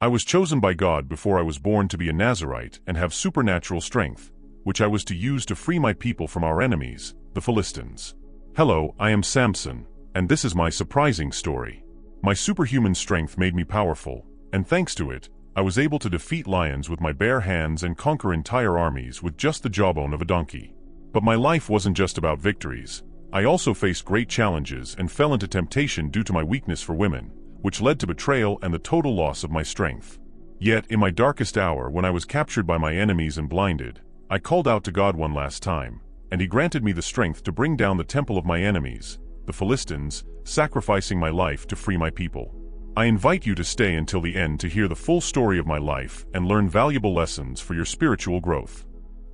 I was chosen by God before I was born to be a Nazirite and have supernatural strength, which I was to use to free my people from our enemies, the Philistines. Hello, I am Samson, and this is my surprising story. My superhuman strength made me powerful, and thanks to it, I was able to defeat lions with my bare hands and conquer entire armies with just the jawbone of a donkey. But my life wasn't just about victories. I also faced great challenges and fell into temptation due to my weakness for women, which led to betrayal and the total loss of my strength. Yet, in my darkest hour when I was captured by my enemies and blinded, I called out to God one last time, and He granted me the strength to bring down the temple of my enemies, the Philistines, sacrificing my life to free my people. I invite you to stay until the end to hear the full story of my life and learn valuable lessons for your spiritual growth.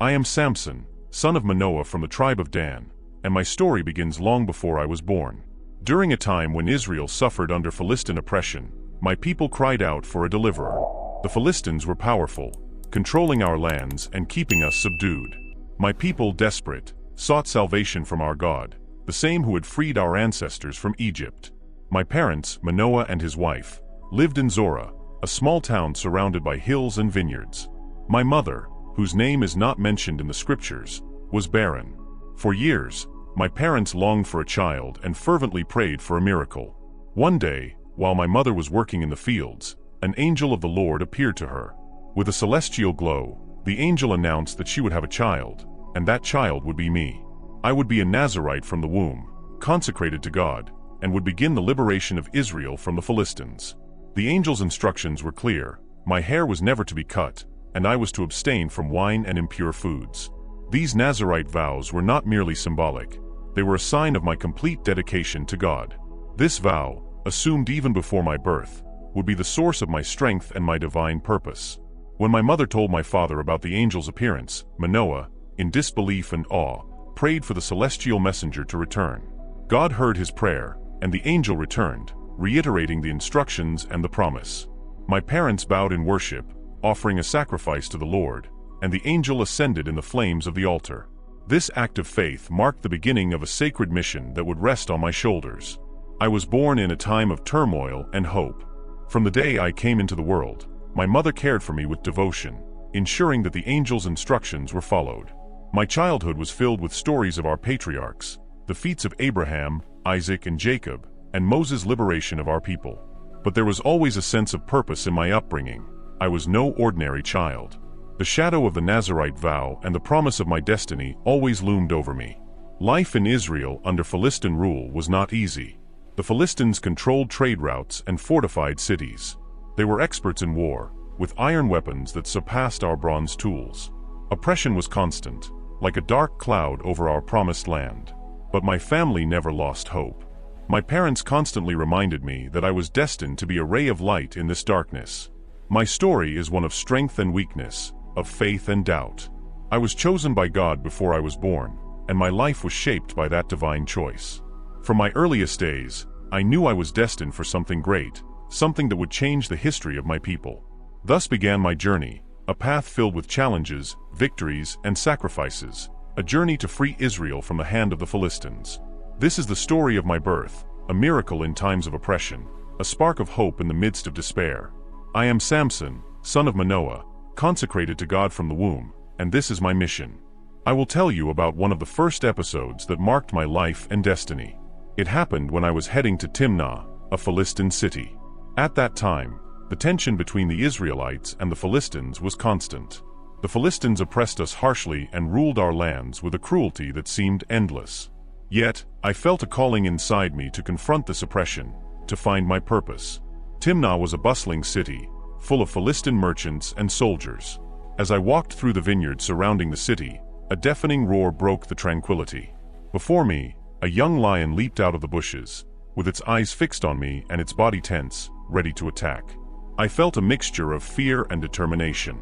I am Samson, son of Manoah from the tribe of Dan, and my story begins long before I was born. During a time when Israel suffered under Philistine oppression, my people cried out for a deliverer. The Philistines were powerful, controlling our lands and keeping us subdued. My people, desperate, sought salvation from our God, the same who had freed our ancestors from Egypt. My parents, Manoah and his wife, lived in Zorah, a small town surrounded by hills and vineyards. My mother, whose name is not mentioned in the scriptures, was barren. For years, my parents longed for a child and fervently prayed for a miracle. One day, while my mother was working in the fields, an angel of the Lord appeared to her. With a celestial glow, the angel announced that she would have a child, and that child would be me. I would be a Nazirite from the womb, consecrated to God, and would begin the liberation of Israel from the Philistines. The angel's instructions were clear. My hair was never to be cut, and I was to abstain from wine and impure foods. These Nazirite vows were not merely symbolic. They were a sign of my complete dedication to God. This vow, assumed even before my birth, would be the source of my strength and my divine purpose. When my mother told my father about the angel's appearance, Manoah, in disbelief and awe, prayed for the celestial messenger to return. God heard his prayer, and the angel returned, reiterating the instructions and the promise. My parents bowed in worship, offering a sacrifice to the Lord, and the angel ascended in the flames of the altar. This act of faith marked the beginning of a sacred mission that would rest on my shoulders. I was born in a time of turmoil and hope. From the day I came into the world, my mother cared for me with devotion, ensuring that the angel's instructions were followed. My childhood was filled with stories of our patriarchs, the feats of Abraham, Isaac, and Jacob, and Moses' liberation of our people. But there was always a sense of purpose in my upbringing. I was no ordinary child. The shadow of the Nazirite vow and the promise of my destiny always loomed over me. Life in Israel under Philistine rule was not easy. The Philistines controlled trade routes and fortified cities. They were experts in war, with iron weapons that surpassed our bronze tools. Oppression was constant, like a dark cloud over our promised land. But my family never lost hope. My parents constantly reminded me that I was destined to be a ray of light in this darkness. My story is one of strength and weakness, of faith and doubt. I was chosen by God before I was born, and my life was shaped by that divine choice. From my earliest days, I knew I was destined for something great, something that would change the history of my people. Thus began my journey, a path filled with challenges, victories, and sacrifices, a journey to free Israel from the hand of the Philistines. This is the story of my birth, a miracle in times of oppression, a spark of hope in the midst of despair. I am Samson, son of Manoah, consecrated to God from the womb, and this is my mission. I will tell you about one of the first episodes that marked my life and destiny. It happened when I was heading to Timnah, a Philistine city. At that time, the tension between the Israelites and the Philistines was constant. The Philistines oppressed us harshly and ruled our lands with a cruelty that seemed endless. Yet, I felt a calling inside me to confront this oppression, to find my purpose. Timnah was a bustling city, full of Philistine merchants and soldiers. As I walked through the vineyards surrounding the city, a deafening roar broke the tranquility. Before me, a young lion leaped out of the bushes, with its eyes fixed on me and its body tense, ready to attack. I felt a mixture of fear and determination.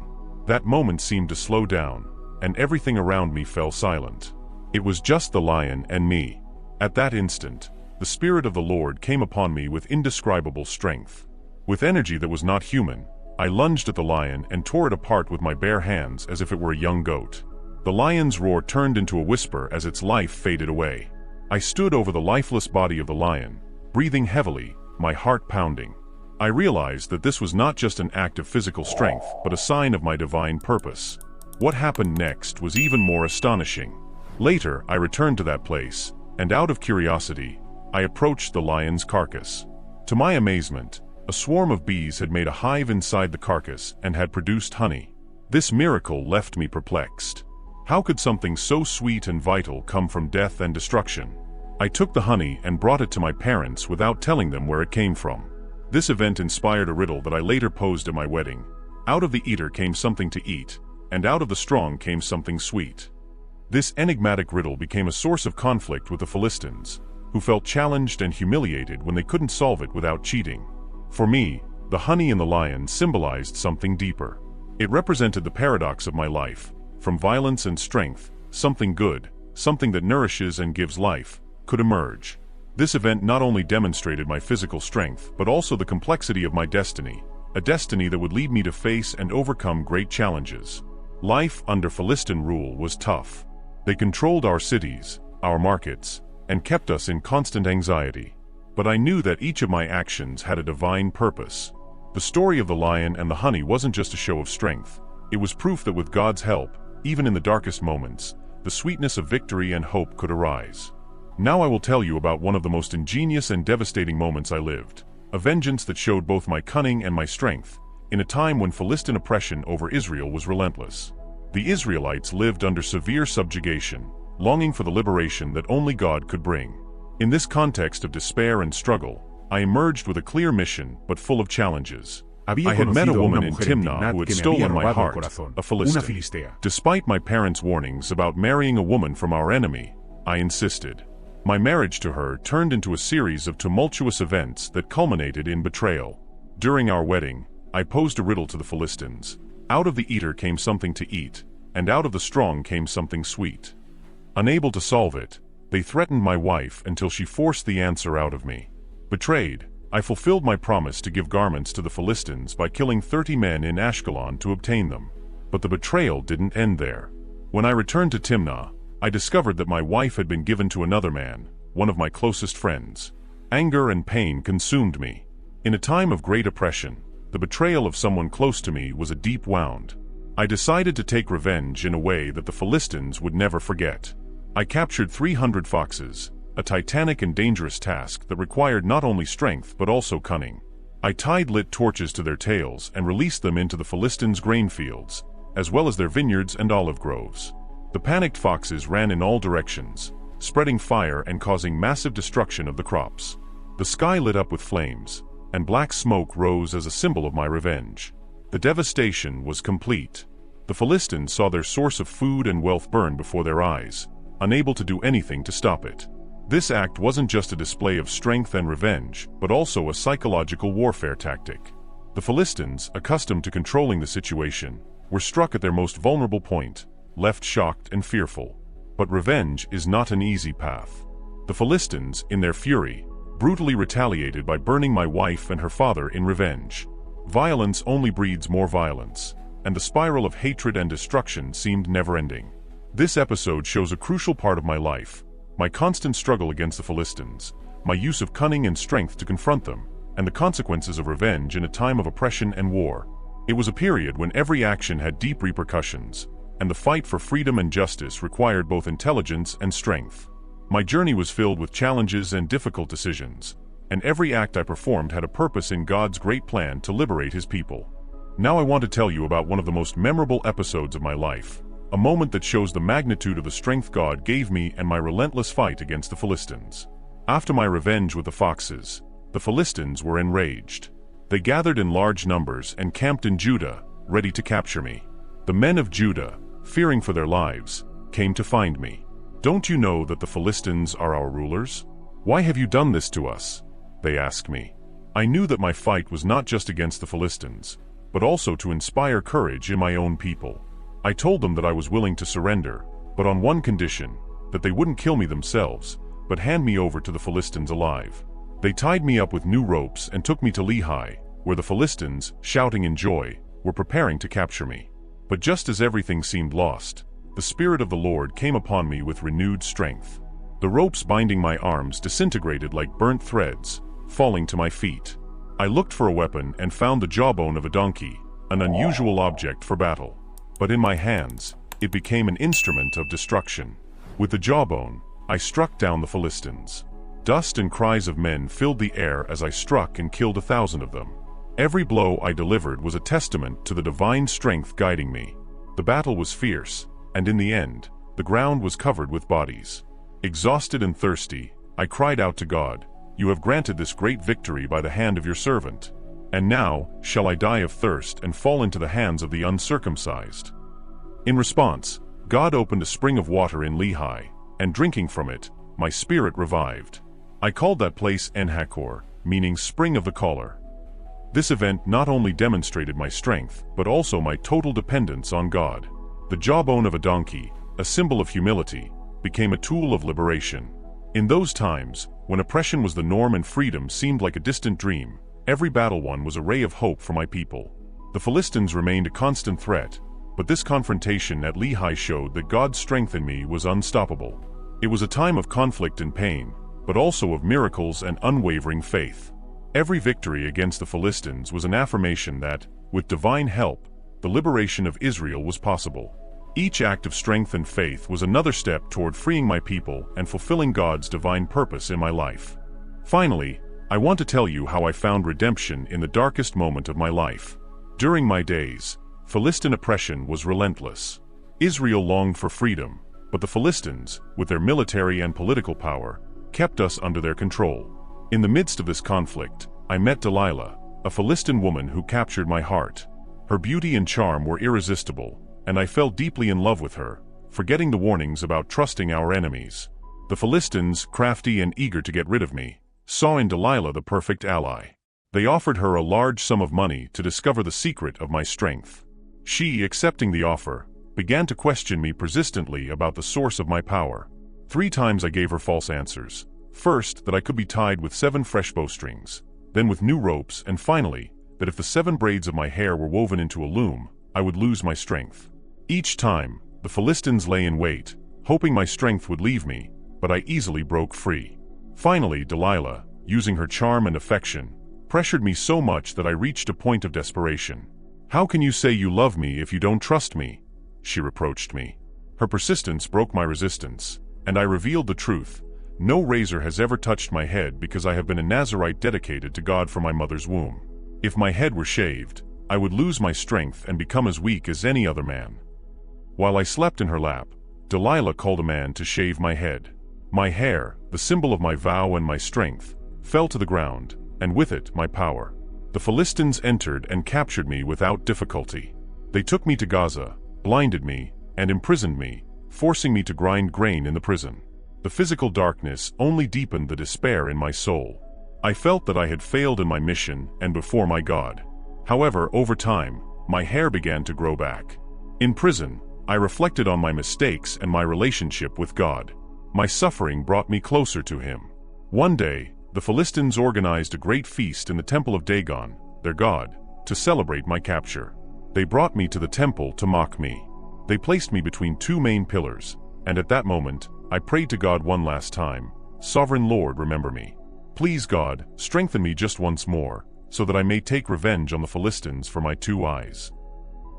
That moment seemed to slow down, and everything around me fell silent. It was just the lion and me. At that instant, the Spirit of the Lord came upon me with indescribable strength. With energy that was not human, I lunged at the lion and tore it apart with my bare hands as if it were a young goat. The lion's roar turned into a whisper as its life faded away. I stood over the lifeless body of the lion, breathing heavily, my heart pounding. I realized that this was not just an act of physical strength, but a sign of my divine purpose. What happened next was even more astonishing. Later, I returned to that place, and out of curiosity, I approached the lion's carcass. To my amazement, a swarm of bees had made a hive inside the carcass and had produced honey. This miracle left me perplexed. How could something so sweet and vital come from death and destruction? I took the honey and brought it to my parents without telling them where it came from. This event inspired a riddle that I later posed at my wedding. Out of the eater came something to eat, and out of the strong came something sweet. This enigmatic riddle became a source of conflict with the Philistines, who felt challenged and humiliated when they couldn't solve it without cheating. For me, the honey in the lion symbolized something deeper. It represented the paradox of my life. From violence and strength, something good, something that nourishes and gives life, could emerge. This event not only demonstrated my physical strength, but also the complexity of my destiny, a destiny that would lead me to face and overcome great challenges. Life under Philistine rule was tough. They controlled our cities, our markets, and kept us in constant anxiety. But I knew that each of my actions had a divine purpose. The story of the lion and the honey wasn't just a show of strength. It was proof that with God's help, even in the darkest moments, the sweetness of victory and hope could arise. Now I will tell you about one of the most ingenious and devastating moments I lived, a vengeance that showed both my cunning and my strength, in a time when Philistine oppression over Israel was relentless. The Israelites lived under severe subjugation, longing for the liberation that only God could bring. In this context of despair and struggle, I emerged with a clear mission but full of challenges. I had met a woman in Timnah who had stolen my heart, a Philistine. Despite my parents' warnings about marrying a woman from our enemy, I insisted. My marriage to her turned into a series of tumultuous events that culminated in betrayal. During our wedding, I posed a riddle to the Philistines. Out of the eater came something to eat, and out of the strong came something sweet. Unable to solve it, they threatened my wife until she forced the answer out of me. Betrayed, I fulfilled my promise to give garments to the Philistines by killing 30 men in Ashkelon to obtain them. But the betrayal didn't end there. When I returned to Timnah, I discovered that my wife had been given to another man, one of my closest friends. Anger and pain consumed me. In a time of great oppression, the betrayal of someone close to me was a deep wound. I decided to take revenge in a way that the Philistines would never forget. I captured 300 foxes, a titanic and dangerous task that required not only strength but also cunning. I tied lit torches to their tails and released them into the Philistines' grain fields, as well as their vineyards and olive groves. The panicked foxes ran in all directions, spreading fire and causing massive destruction of the crops. The sky lit up with flames, and black smoke rose as a symbol of my revenge. The devastation was complete. The Philistines saw their source of food and wealth burn before their eyes, unable to do anything to stop it. This act wasn't just a display of strength and revenge, but also a psychological warfare tactic. The Philistines, accustomed to controlling the situation, were struck at their most vulnerable point, left shocked and fearful. But revenge is not an easy path. The Philistines, in their fury, brutally retaliated by burning my wife and her father in revenge. Violence only breeds more violence, and the spiral of hatred and destruction seemed never-ending. This episode shows a crucial part of my life, my constant struggle against the Philistines, my use of cunning and strength to confront them, and the consequences of revenge in a time of oppression and war. It was a period when every action had deep repercussions, and the fight for freedom and justice required both intelligence and strength. My journey was filled with challenges and difficult decisions, and every act I performed had a purpose in God's great plan to liberate His people. Now I want to tell you about one of the most memorable episodes of my life, a moment that shows the magnitude of the strength God gave me and my relentless fight against the Philistines. After my revenge with the foxes, the Philistines were enraged. They gathered in large numbers and camped in Judah, ready to capture me. The men of Judah, fearing for their lives, came to find me. "Don't you know that the Philistines are our rulers? Why have you done this to us?" they asked me. I knew that my fight was not just against the Philistines, but also to inspire courage in my own people. I told them that I was willing to surrender, but on one condition, that they wouldn't kill me themselves, but hand me over to the Philistines alive. They tied me up with new ropes and took me to Lehi, where the Philistines, shouting in joy, were preparing to capture me. But just as everything seemed lost, the Spirit of the Lord came upon me with renewed strength. The ropes binding my arms disintegrated like burnt threads, falling to my feet. I looked for a weapon and found the jawbone of a donkey, an unusual object for battle. But in my hands, it became an instrument of destruction. With the jawbone, I struck down the Philistines. Dust and cries of men filled the air as I struck and killed 1,000 of them. Every blow I delivered was a testament to the divine strength guiding me. The battle was fierce, and in the end, the ground was covered with bodies. Exhausted and thirsty, I cried out to God, "You have granted this great victory by the hand of your servant. And now, shall I die of thirst and fall into the hands of the uncircumcised?" In response, God opened a spring of water in Lehi, and drinking from it, my spirit revived. I called that place En-Hakkore, meaning spring of the caller. This event not only demonstrated my strength, but also my total dependence on God. The jawbone of a donkey, a symbol of humility, became a tool of liberation. In those times, when oppression was the norm and freedom seemed like a distant dream, every battle won was a ray of hope for my people. The Philistines remained a constant threat, but this confrontation at Lehi showed that God's strength in me was unstoppable. It was a time of conflict and pain, but also of miracles and unwavering faith. Every victory against the Philistines was an affirmation that, with divine help, the liberation of Israel was possible. Each act of strength and faith was another step toward freeing my people and fulfilling God's divine purpose in my life. Finally, I want to tell you how I found redemption in the darkest moment of my life. During my days, Philistine oppression was relentless. Israel longed for freedom, but the Philistines, with their military and political power, kept us under their control. In the midst of this conflict, I met Delilah, a Philistine woman who captured my heart. Her beauty and charm were irresistible, and I fell deeply in love with her, forgetting the warnings about trusting our enemies. The Philistines, crafty and eager to get rid of me, saw in Delilah the perfect ally. They offered her a large sum of money to discover the secret of my strength. She, accepting the offer, began to question me persistently about the source of my power. 3 times I gave her false answers. First, that I could be tied with 7 fresh bowstrings, then with new ropes, and finally, that if the 7 braids of my hair were woven into a loom, I would lose my strength. Each time, the Philistines lay in wait, hoping my strength would leave me, but I easily broke free. Finally, Delilah, using her charm and affection, pressured me so much that I reached a point of desperation. "How can you say you love me if you don't trust me?" she reproached me. Her persistence broke my resistance, and I revealed the truth. No razor has ever touched my head because I have been a Nazirite dedicated to God from my mother's womb. If my head were shaved, I would lose my strength and become as weak as any other man. While I slept in her lap, Delilah called a man to shave my head. My hair, the symbol of my vow and my strength, fell to the ground, and with it my power. The Philistines entered and captured me without difficulty. They took me to Gaza, blinded me, and imprisoned me, forcing me to grind grain in the prison. The physical darkness only deepened the despair in my soul. I felt that I had failed in my mission and before my God. However, over time, my hair began to grow back. In prison, I reflected on my mistakes and my relationship with God. My suffering brought me closer to Him. One day, the Philistines organized a great feast in the temple of Dagon, their god, to celebrate my capture. They brought me to the temple to mock me. They placed me between 2 main pillars, and at that moment, I prayed to God one last time, "Sovereign Lord, remember me. Please God, strengthen me just once more, so that I may take revenge on the Philistines for my 2 eyes."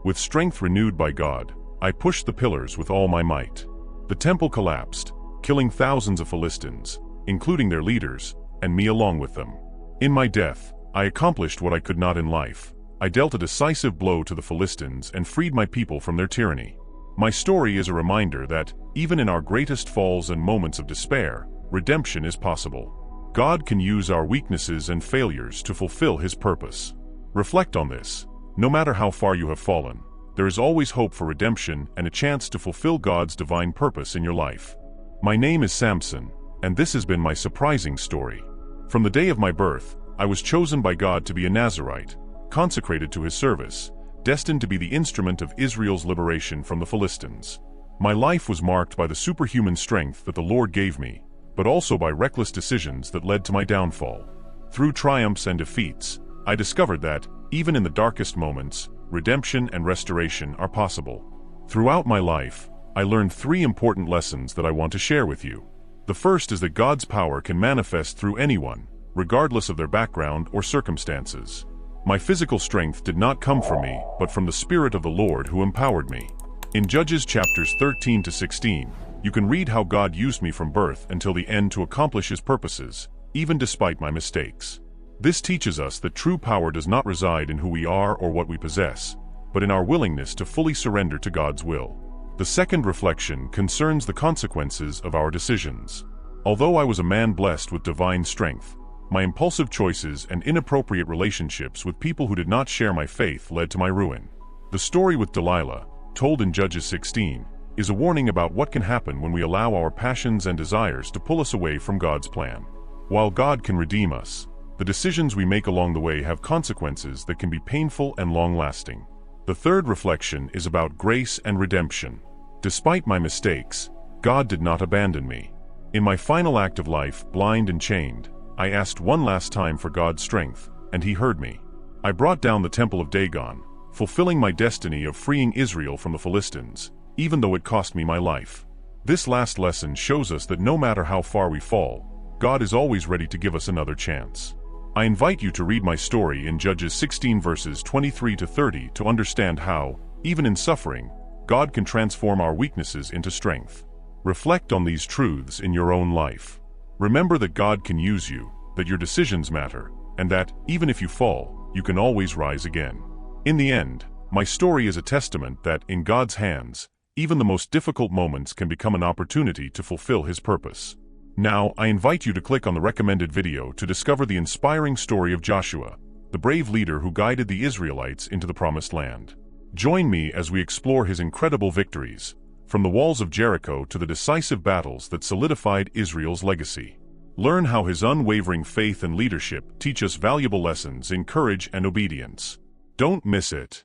With strength renewed by God, I pushed the pillars with all my might. The temple collapsed, killing thousands of Philistines, including their leaders, and me along with them. In my death, I accomplished what I could not in life. I dealt a decisive blow to the Philistines and freed my people from their tyranny. My story is a reminder that, even in our greatest falls and moments of despair, redemption is possible. God can use our weaknesses and failures to fulfill His purpose. Reflect on this. No matter how far you have fallen, there is always hope for redemption and a chance to fulfill God's divine purpose in your life. My name is Samson, and this has been my surprising story. From the day of my birth, I was chosen by God to be a Nazirite, consecrated to His service, destined to be the instrument of Israel's liberation from the Philistines. My life was marked by the superhuman strength that the Lord gave me, but also by reckless decisions that led to my downfall. Through triumphs and defeats, I discovered that, even in the darkest moments, redemption and restoration are possible. Throughout my life, I learned 3 important lessons that I want to share with you. The first is that God's power can manifest through anyone, regardless of their background or circumstances. My physical strength did not come from me, but from the Spirit of the Lord who empowered me. In Judges chapters 13 to 16, you can read how God used me from birth until the end to accomplish His purposes, even despite my mistakes. This teaches us that true power does not reside in who we are or what we possess, but in our willingness to fully surrender to God's will. The second reflection concerns the consequences of our decisions. Although I was a man blessed with divine strength, my impulsive choices and inappropriate relationships with people who did not share my faith led to my ruin. The story with Delilah, told in Judges 16, is a warning about what can happen when we allow our passions and desires to pull us away from God's plan. While God can redeem us, the decisions we make along the way have consequences that can be painful and long-lasting. The third reflection is about grace and redemption. Despite my mistakes, God did not abandon me. In my final act of life, blind and chained, I asked one last time for God's strength, and He heard me. I brought down the temple of Dagon, fulfilling my destiny of freeing Israel from the Philistines, even though it cost me my life. This last lesson shows us that no matter how far we fall, God is always ready to give us another chance. I invite you to read my story in Judges 16 verses 23 to 30 to understand how, even in suffering, God can transform our weaknesses into strength. Reflect on these truths in your own life. Remember that God can use you, that your decisions matter, and that, even if you fall, you can always rise again. In the end, my story is a testament that, in God's hands, even the most difficult moments can become an opportunity to fulfill His purpose. Now, I invite you to click on the recommended video to discover the inspiring story of Joshua, the brave leader who guided the Israelites into the Promised Land. Join me as we explore his incredible victories, from the walls of Jericho to the decisive battles that solidified Israel's legacy. Learn how his unwavering faith and leadership teach us valuable lessons in courage and obedience. Don't miss it.